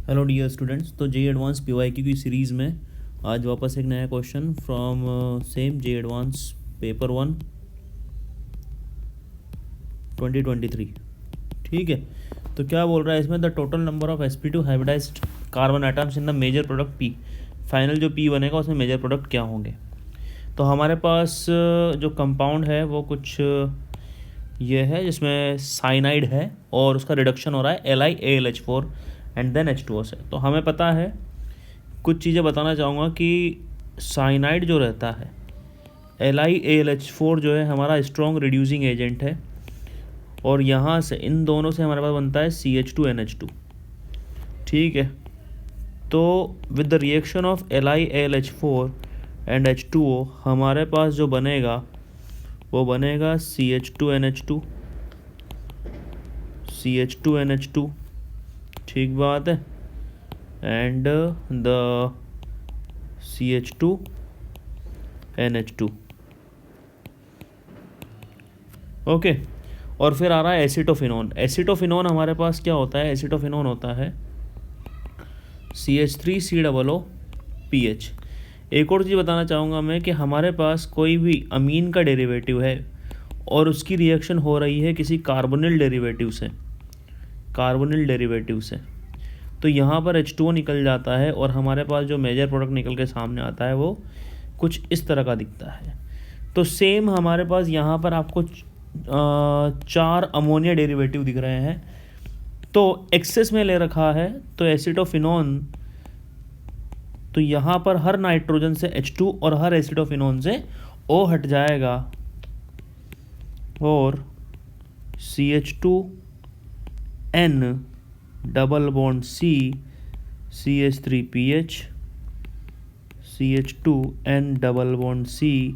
Hello dear students, तो जे advance PYQ की series में आज वापस एक नया question from same J advance paper 1 2023। ठीक है, तो क्या बोल रहा है इसमें, the total number of sp2 hybridized carbon atoms in the major product P. Final जो पी बनेगा उसमें मेजर प्रोडक्ट क्या होंगे। तो हमारे पास जो कंपाउंड है वो कुछ ये है, जिसमें साइनाइड है और उसका रिडक्शन हो रहा है LiAlH4 एंड देन H2O से। तो हमें पता है, कुछ चीज़ें बताना चाहूँगा कि साइनाइड जो रहता है LiAlH4 जो है हमारा स्ट्रॉन्ग रिड्यूसिंग एजेंट है, और यहाँ से इन दोनों से हमारे पास बनता है CH2NH2। ठीक है, तो with the reaction of LiAlH4 and H2O हमारे पास जो बनेगा वो बनेगा CH2NH2, CH2NH2। ठीक बात है, एंड द CH2NH2। ओके, और फिर आ रहा है एसिटोफिनोन। एसिटोफिनोन हमारे पास क्या होता है, एसिटोफिनोन होता है CH3COOPH। एक और चीज़ बताना चाहूँगा मैं कि हमारे पास कोई भी अमीन का डेरिवेटिव है और उसकी रिएक्शन हो रही है किसी कार्बोनिल डेरिवेटिव से, तो यहाँ पर H2O निकल जाता है और हमारे पास जो मेजर प्रोडक्ट निकल के सामने आता है वो कुछ इस तरह का दिखता है। तो सेम हमारे पास यहाँ पर आपको 4 अमोनिया डेरिवेटिव दिख रहे हैं, तो एक्सेस में ले रखा है। तो एसिटोफिनोन, तो यहाँ पर हर नाइट्रोजन से H2 और हर एसिटोफिनोन से O हट जाएगा और CH2N double bond C CH3PH, CH2N double bond C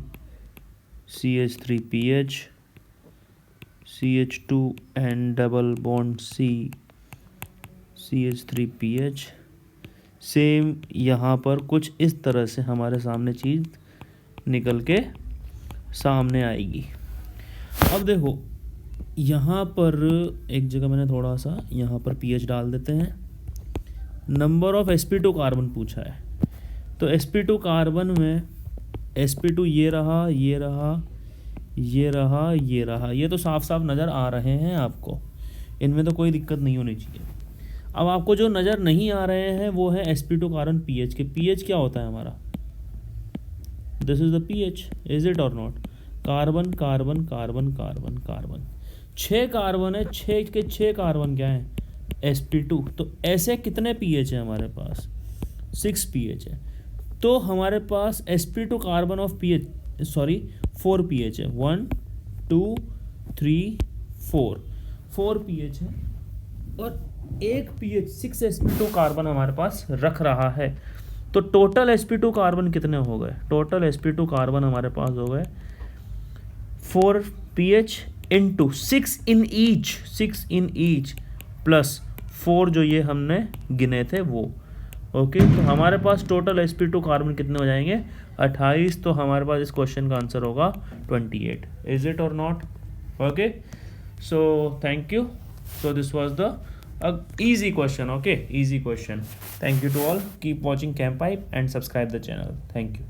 CH3PH, CH2N double bond C CH3PH। Same यहाँ पर कुछ इस तरह से हमारे सामने चीज़ निकल के सामने आएगी। अब देखो, यहाँ पर एक जगह मैंने थोड़ा सा यहाँ पर pH डाल देते हैं। नंबर ऑफ sp2 कार्बन पूछा है, तो sp2 कार्बन में sp2 ये रहा, ये रहा, ये रहा, ये रहा, ये तो साफ साफ नज़र आ रहे हैं आपको, इनमें तो कोई दिक्कत नहीं होनी चाहिए। अब आपको जो नज़र नहीं आ रहे हैं वो है sp2 कार्बन pH के। pH क्या होता है हमारा, this is the pH, is it or not. Carbon carbon carbon carbon carbon, 6 carbon है, 6 के 6 कार्बन क्या है, sp2। तो ऐसे कितने pH है हमारे पास, 6 pH है। तो हमारे पास sp2 carbon of pH 4 pH है, 1 2 3 4 pH है, और एक pH 6 sp2 कार्बन हमारे पास रख रहा है। तो टोटल sp2 कार्बन कितने हो गए, टोटल sp2 कार्बन हमारे पास हो गए 4 pH into 6 in each plus 4 जो ये हमने गिने थे वो। ओके, तो हमारे पास टोटल sp2 कार्बन कितने हो जाएंगे, 28। तो हमारे पास इस क्वेश्चन का आंसर होगा 28। Is it or not. Okay, so thank you. So this was the easy question. Okay, easy question. Thank you to all. Keep watching Campipe and subscribe the channel. Thank you.